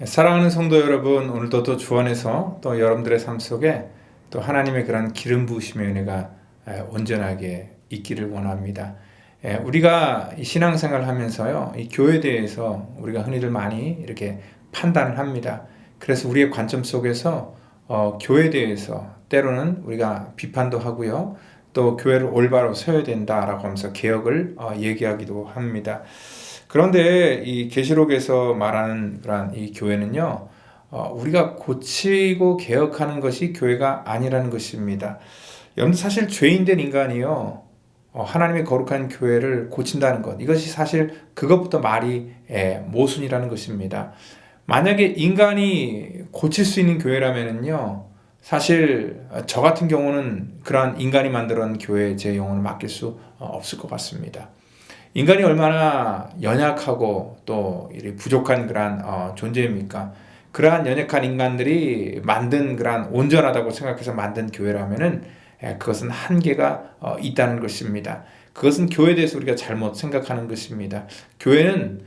사랑하는 성도 여러분, 오늘도 또 주 안에서 또 여러분들의 삶 속에 또 하나님의 그런 기름 부으심의 은혜가 온전하게 있기를 원합니다. 우리가 이 신앙생활을 하면서요, 이 교회에 대해서 우리가 흔히들 많이 이렇게 판단을 합니다. 그래서 우리의 관점 속에서 교회에 대해서 때로는 우리가 비판도 하고요, 또 교회를 올바로 세워야 된다라고 하면서 개혁을 얘기하기도 합니다. 그런데 이 계시록에서 말하는 그런 이 교회는요, 우리가 고치고 개혁하는 것이 교회가 아니라는 것입니다. 여러분, 사실 죄인된 인간이요, 하나님의 거룩한 교회를 고친다는 것, 이것이 사실 그것부터 말이 모순이라는 것입니다. 만약에 인간이 고칠 수 있는 교회라면요, 사실 저 같은 경우는 그러한 인간이 만들어 놓은 교회에 제 영혼을 맡길 수 없을 것 같습니다. 인간이 얼마나 연약하고 또 부족한 그러한 존재입니까? 그러한 연약한 인간들이 만든 그러한 온전하다고 생각해서 만든 교회라면은 그것은 한계가 있다는 것입니다. 그것은 교회에 대해서 우리가 잘못 생각하는 것입니다. 교회는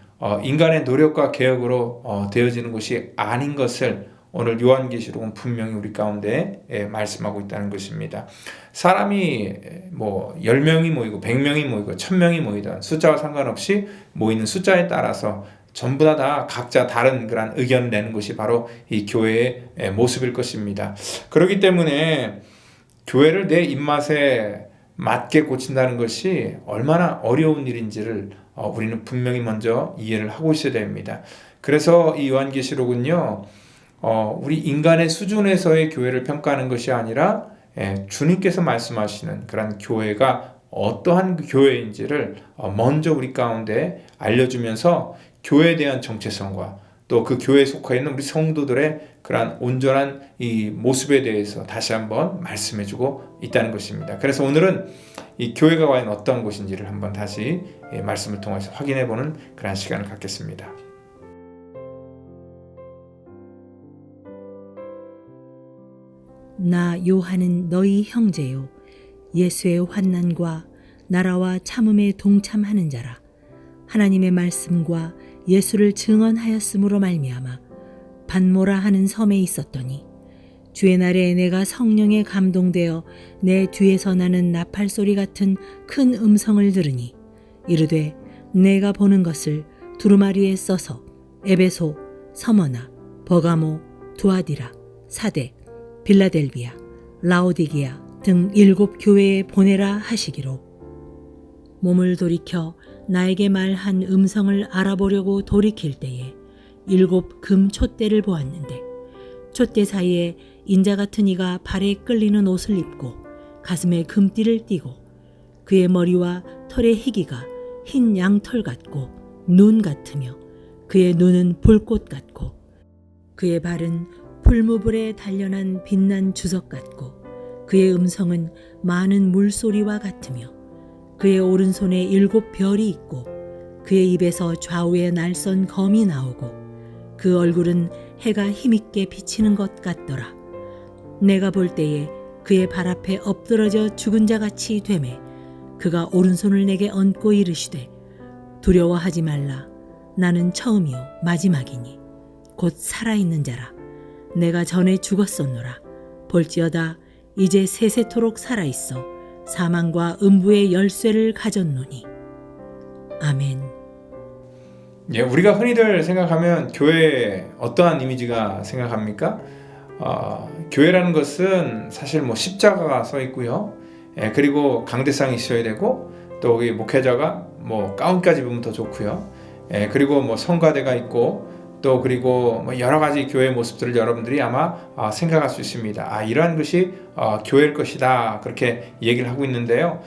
인간의 노력과 개혁으로 되어지는 것이 아닌 것을 오늘 요한계시록은 분명히 우리 가운데 말씀하고 있다는 것입니다. 사람이 뭐 10명이 모이고 100명이 모이고 1000명이 모이든 숫자와 상관없이 모이는 숫자에 따라서 전부 다 각자 다른 그런 의견을 내는 것이 바로 이 교회의 모습일 것입니다. 그렇기 때문에 교회를 내 입맛에 맞게 고친다는 것이 얼마나 어려운 일인지를 우리는 분명히 먼저 이해를 하고 있어야 됩니다. 그래서 이 요한계시록은요, 우리 인간의 수준에서의 교회를 평가하는 것이 아니라 주님께서 말씀하시는 그런 교회가 어떠한 교회인지를 먼저 우리 가운데 알려주면서 교회에 대한 정체성과 또 그 교회에 속해 있는 우리 성도들의 그러한 온전한 이 모습에 대해서 다시 한번 말씀해주고 있다는 것입니다. 그래서 오늘은 이 교회가 과연 어떤 곳인지를 한번 다시 말씀을 통해서 확인해보는 그런 시간을 갖겠습니다. 나 요한은 너희 형제요 예수의 환난과 나라와 참음에 동참하는 자라. 하나님의 말씀과 예수를 증언하였으므로 말미암아 반모라 하는 섬에 있었더니 주의 날에 내가 성령에 감동되어 내 뒤에서 나는 나팔 소리 같은 큰 음성을 들으니 이르되 내가 보는 것을 두루마리에 써서 에베소, 서머나, 버가모, 두아디라, 사데, 빌라델비아, 라오디게아 등 7 교회에 보내라 하시기로 몸을 돌이켜 나에게 말한 음성을 알아보려고 돌이킬 때에 7 금 촛대를 보았는데 촛대 사이에 인자 같은 이가 발에 끌리는 옷을 입고 가슴에 금띠를 띠고 그의 머리와 털의 희기가 흰 양털 같고 눈 같으며 그의 눈은 불꽃 같고 그의 발은 풀무불에 단련한 빛난 주석 같고 그의 음성은 많은 물소리와 같으며 그의 오른손에 7 별이 있고 그의 입에서 좌우에 날선 검이 나오고 그 얼굴은 해가 힘있게 비치는 것 같더라. 내가 볼 때에 그의 발 앞에 엎드러져 죽은 자같이 되매 그가 오른손을 내게 얹고 이르시되 두려워하지 말라. 나는 처음이요 마지막이니 곧 살아있는 자라. 내가 전에 죽었었노라. 볼지어다 이제 세세토록 살아있어 사망과 음부의 열쇠를 가졌노니. 아멘. 우리가 흔히들 생각하면 교회에 어떠한 이미지가 생각합니까? 교회라는 것은 사실 뭐 십자가가 서 있고요. 그리고 강대상이 있어야 되고 또 우리 목회자가 뭐 가운까지 입으면 더 좋고요. 그리고 뭐 성가대가 있고 또 그리고 뭐 여러 가지 교회의 모습들을 여러분들이 아마 생각할 수 있습니다. 이러한 것이 교회일 것이다, 그렇게 얘기를 하고 있는데요.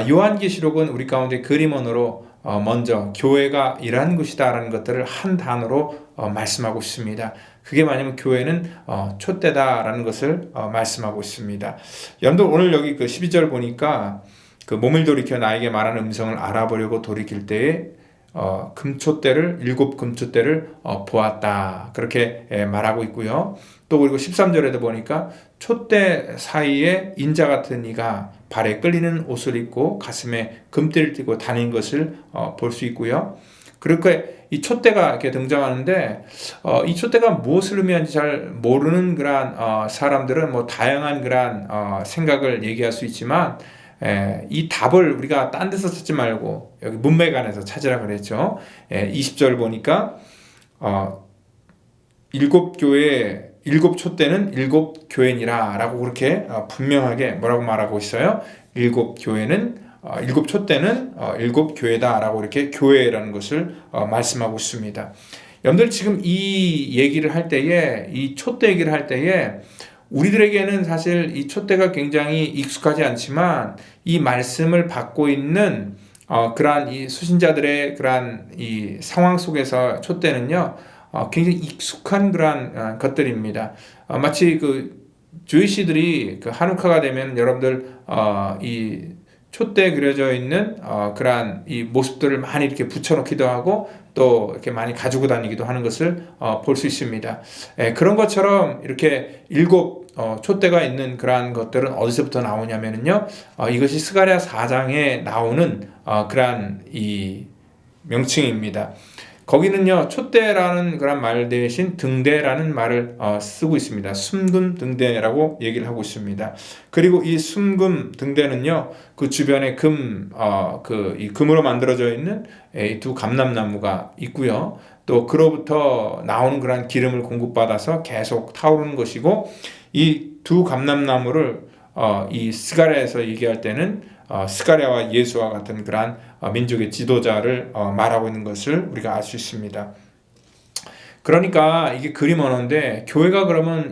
요한계시록은 우리 가운데 그림원으로 먼저 교회가 이러한 것이다 라는 것들을 한 단어로 말씀하고 있습니다. 그게 뭐냐면 교회는 촛대다 라는 것을 말씀하고 있습니다. 여러분들 오늘 여기 그 12절 보니까 그 몸을 돌이켜 나에게 말하는 음성을 알아보려고 돌이킬 때에 금촛대를 7 금촛대를 보았다, 그렇게 말하고 있고요. 또 그리고 13절에도 보니까 촛대 사이에 인자 같은 이가 발에 끌리는 옷을 입고 가슴에 금띠를 띠고 다닌 것을 볼 수 있고요. 그렇게 이 촛대가 이렇게 등장하는데 이 촛대가 무엇을 의미하는지 잘 모르는 그러한 사람들은 뭐 다양한 그러한 생각을 얘기할 수 있지만 이 답을 우리가 딴 데서 찾지 말고 여기 문맥안에서 찾으라 그랬죠. 20절 보니까 일곱 교회 일곱 촛대는 일곱 교회니라 라고 그렇게 분명하게 뭐라고 말하고 있어요. 일곱 교회는 일곱 촛대는 일곱 교회다 라고 이렇게 교회라는 것을 말씀하고 있습니다. 여러분들 지금 이 얘기를 할 때에 이 촛대 얘기를 할 때에 우리들에게는 사실 이 촛대가 굉장히 익숙하지 않지만 이 말씀을 받고 있는 그러한 이 수신자들의 그러한 이 상황 속에서 촛대는요 굉장히 익숙한 그러한 것들입니다. 마치 그 주이시들이 그 한우카가 되면 여러분들 이 촛대에 그려져 있는 그러한 이 모습들을 많이 이렇게 붙여놓기도 하고 또 이렇게 많이 가지고 다니기도 하는 것을 볼 수 있습니다. 그런 것처럼 이렇게 일곱 촛대가 있는 그러한 것들은 어디서부터 나오냐면요, 이것이 스가랴 4장에 나오는 그러한 이 명칭입니다. 거기는요 촛대라는 그런 말 대신 등대라는 말을 쓰고 있습니다. 숨금 등대라고 얘기를 하고 있습니다. 그리고 이 숨금 등대는요 그 주변에 이 금으로 만들어져 있는 이 두 감람나무가 있고요. 또 그로부터 나오는 그런 기름을 공급받아서 계속 타오르는 것이고, 이 두 감람나무를 이 스가랴에서 얘기할 때는 스가랴와 예수와 같은 그러한 민족의 지도자를 말하고 있는 것을 우리가 알 수 있습니다. 그러니까 이게 그림 언어인데 교회가 그러면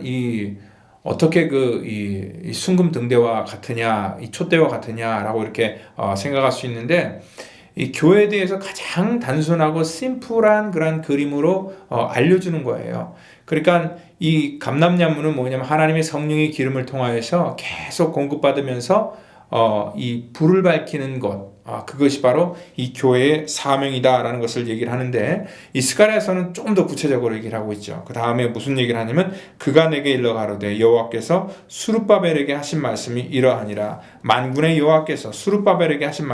어떻게 이 순금 등대와 같으냐, 이 촛대와 같으냐라고 이렇게 생각할 수 있는데, 이 교회에 대해서 가장 단순하고 심플한 그런 그림으로 알려주는 거예요. 그러니까 이 감람나무는 뭐냐면 하나님의 성령의 기름을 통하여서 계속 공급받으면서 이 불을 밝히는 것, 그것이 바로 이 교회의 사명이다라는 것을 얘기를 하는데, 이 스가랴에서는 조금 더 구체적으로 얘기를 하고 있죠. 그 다음에 무슨 얘기를 하냐면 그가 내게 일러 가로되 여호와께서 수룹바벨에게 하신 말씀이 이러하니라. 만군의 여호와께서 수룹바벨에게 하신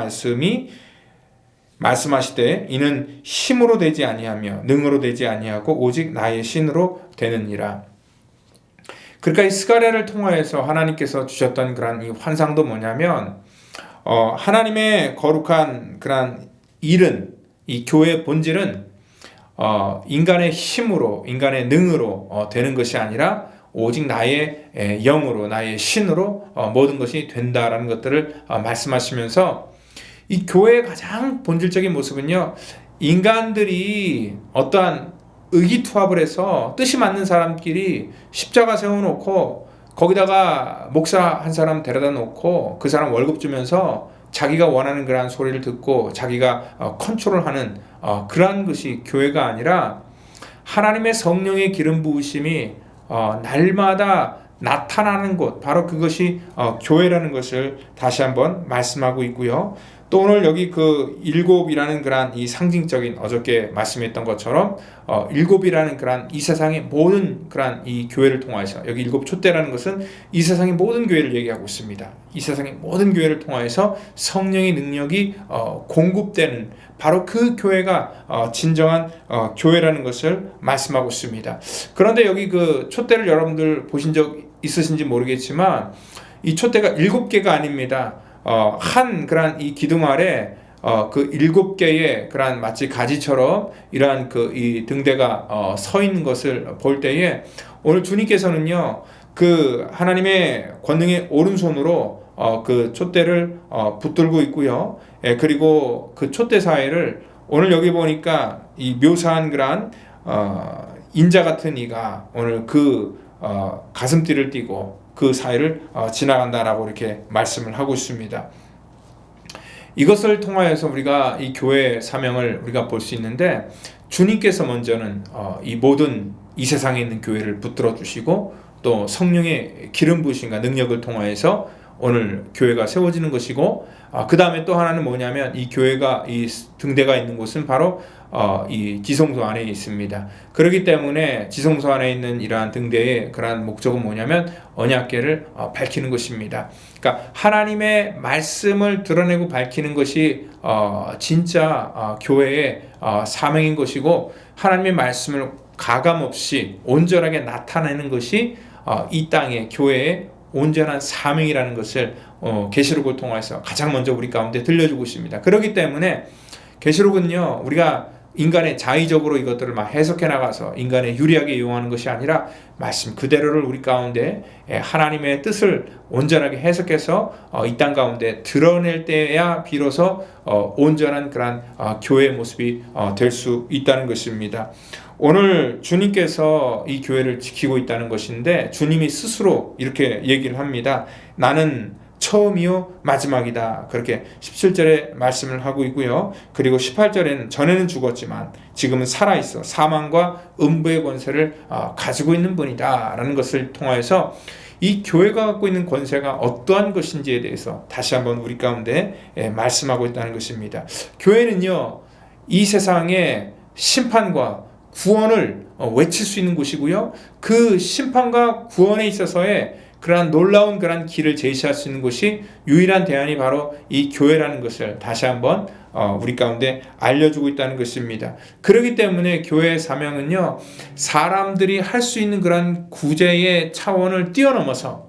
말씀하시되 이는 힘으로 되지 아니하며 능으로 되지 아니하고 오직 나의 신으로 되느니라. 그러니까 이 스가랴를 통하여서 하나님께서 주셨던 그런 이 환상도 뭐냐면 하나님의 거룩한 그런 일은, 이 교회의 본질은 인간의 힘으로, 인간의 능으로 되는 것이 아니라 오직 나의 영으로, 나의 신으로 모든 것이 된다라는 것들을 말씀하시면서, 이 교회의 가장 본질적인 모습은요, 인간들이 어떠한 의기투합을 해서 뜻이 맞는 사람끼리 십자가 세워놓고 거기다가 목사 한 사람 데려다 놓고 그 사람 월급 주면서 자기가 원하는 그러한 소리를 듣고 자기가 컨트롤하는 그러한 것이 교회가 아니라, 하나님의 성령의 기름 부으심이 날마다 나타나는 곳, 바로 그것이 교회라는 것을 다시 한번 말씀하고 있고요. 또 오늘 여기 그 일곱이라는 그런 이 상징적인, 어저께 말씀했던 것처럼 일곱이라는 그런 이 세상의 모든 그런 이 교회를 통하여서, 여기 일곱 촛대라는 것은 이 세상의 모든 교회를 얘기하고 있습니다. 이 세상의 모든 교회를 통하여서 성령의 능력이 공급되는 바로 그 교회가 진정한 교회라는 것을 말씀하고 있습니다. 그런데 여기 그 촛대를 여러분들 보신 적 있으신지 모르겠지만 이 촛대가 7개가 아닙니다. 한 그런 이 기둥 아래 그 7개의 그런 마치 가지처럼 이러한 이 등대가 서 있는 것을 볼 때에, 오늘 주님께서는요 그 하나님의 권능의 오른손으로 그 촛대를 붙들고 있고요. 그리고 그 촛대 사이를 오늘 여기 보니까 이 묘사한 그런 인자 같은 이가 오늘 그 가슴띠를 띠고 그 사이를 지나간다라고 이렇게 말씀을 하고 있습니다. 이것을 통하여서 우리가 이 교회의 사명을 우리가 볼 수 있는데, 주님께서 먼저는 이 모든 이 세상에 있는 교회를 붙들어 주시고 또 성령의 기름 부으심과 능력을 통하여서 오늘 교회가 세워지는 것이고, 그 다음에 또 하나는 뭐냐면 이 교회가, 이 등대가 있는 곳은 바로 이 지성소 안에 있습니다. 그렇기 때문에 지성소 안에 있는 이러한 등대의 그러한 목적은 뭐냐면 언약궤를 밝히는 것입니다. 그러니까 하나님의 말씀을 드러내고 밝히는 것이 진짜 교회의 사명인 것이고, 하나님의 말씀을 가감없이 온전하게 나타내는 것이 이 땅의 교회의 온전한 사명이라는 것을 계시록을 통해서 가장 먼저 우리 가운데 들려주고 있습니다. 그렇기 때문에 계시록은요, 우리가 인간의 자의적으로 이것들을 막 해석해 나가서 인간의 유리하게 이용하는 것이 아니라 말씀 그대로를 우리 가운데 하나님의 뜻을 온전하게 해석해서 이 땅 가운데 드러낼 때야 비로소 온전한 그런 교회의 모습이 될 수 있다는 것입니다. 오늘 주님께서 이 교회를 지키고 있다는 것인데, 주님이 스스로 이렇게 얘기를 합니다. 나는 처음이요 마지막이다. 그렇게 17절에 말씀을 하고 있고요. 그리고 18절에는 전에는 죽었지만 지금은 살아있어 사망과 음부의 권세를 가지고 있는 분이다 라는 것을 통하여서 이 교회가 갖고 있는 권세가 어떠한 것인지에 대해서 다시 한번 우리 가운데 말씀하고 있다는 것입니다. 교회는요, 이 세상의 심판과 구원을 외칠 수 있는 곳이고요, 그 심판과 구원에 있어서의 그러한 놀라운 그러한 길을 제시할 수 있는 곳이 유일한 대안이 바로 이 교회라는 것을 다시 한번 우리 가운데 알려주고 있다는 것입니다. 그렇기 때문에 교회의 사명은요, 사람들이 할 수 있는 그러한 구제의 차원을 뛰어넘어서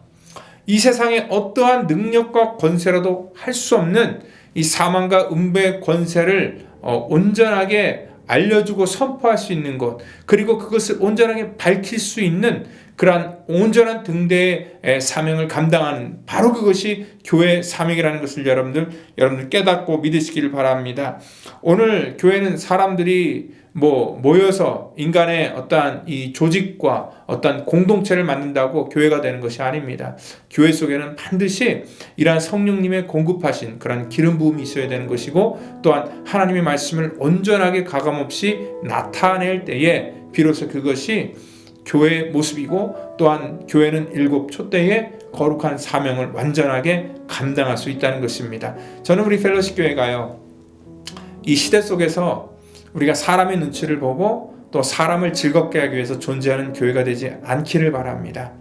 이 세상의 어떠한 능력과 권세라도 할 수 없는 이 사망과 음부의 권세를 온전하게 알려주고 선포할 수 있는 것, 그리고 그것을 온전하게 밝힐 수 있는 그러한 온전한 등대의 사명을 감당하는, 바로 그것이 교회의 사명이라는 것을 여러분들 깨닫고 믿으시기를 바랍니다. 오늘 교회는 사람들이 모여서 인간의 어떠한 이 조직과 어떠한 공동체를 만든다고 교회가 되는 것이 아닙니다. 교회 속에는 반드시 이러한 성령님의 공급하신 그런 기름 부음이 있어야 되는 것이고, 또한 하나님의 말씀을 온전하게 가감없이 나타낼 때에 비로소 그것이 교회의 모습이고, 또한 교회는 일곱 촛대의 거룩한 사명을 완전하게 감당할 수 있다는 것입니다. 저는 우리 펠로십 교회가요, 이 시대 속에서 우리가 사람의 눈치를 보고 또 사람을 즐겁게 하기 위해서 존재하는 교회가 되지 않기를 바랍니다.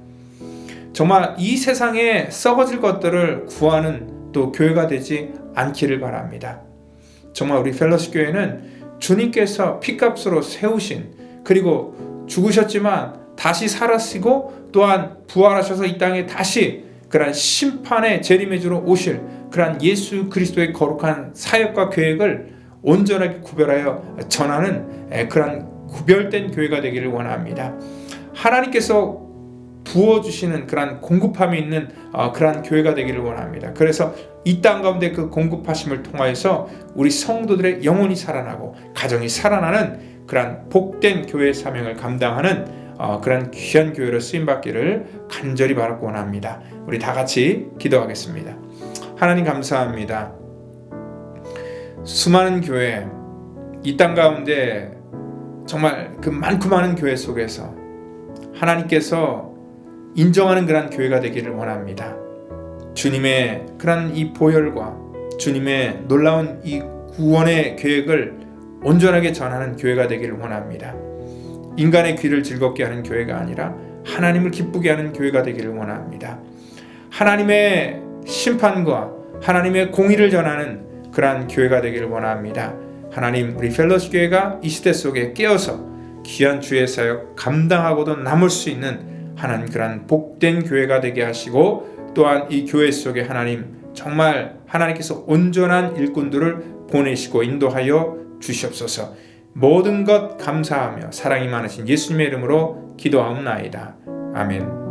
정말 이 세상에 썩어질 것들을 구하는 또 교회가 되지 않기를 바랍니다. 정말 우리 펠로십 교회는 주님께서 피값으로 세우신, 그리고 죽으셨지만 다시 살아시고 또한 부활하셔서 이 땅에 다시 그러한 심판의 재림해주러 오실 그러한 예수 그리스도의 거룩한 사역과 계획을 온전하게 구별하여 전하는 그러한 구별된 교회가 되기를 원합니다. 하나님께서 부어주시는 그러한 공급함이 있는 그러한 교회가 되기를 원합니다. 그래서 이 땅 가운데 그 공급하심을 통하여서 우리 성도들의 영혼이 살아나고 가정이 살아나는 그러한 복된 교회의 사명을 감당하는 그러한 귀한 교회로 쓰임받기를 간절히 바라고 원합니다. 우리 다 같이 기도하겠습니다. 하나님 감사합니다. 수많은 교회, 이 땅 가운데 정말 그 많고 많은 교회 속에서 하나님께서 인정하는 그런 교회가 되기를 원합니다. 주님의 그런 이 보혈과 주님의 놀라운 이 구원의 계획을 온전하게 전하는 교회가 되기를 원합니다. 인간의 귀를 즐겁게 하는 교회가 아니라 하나님을 기쁘게 하는 교회가 되기를 원합니다. 하나님의 심판과 하나님의 공의를 전하는 그러한 교회가 되기를 원합니다. 하나님, 우리 펠로십 교회가 이 시대 속에 깨어서 귀한 주의 사역 감당하고도 남을 수 있는 하나님 그러한 복된 교회가 되게 하시고, 또한 이 교회 속에 하나님 정말 하나님께서 온전한 일꾼들을 보내시고 인도하여 주시옵소서. 모든 것 감사하며 사랑이 많으신 예수님의 이름으로 기도하옵나이다. 아멘.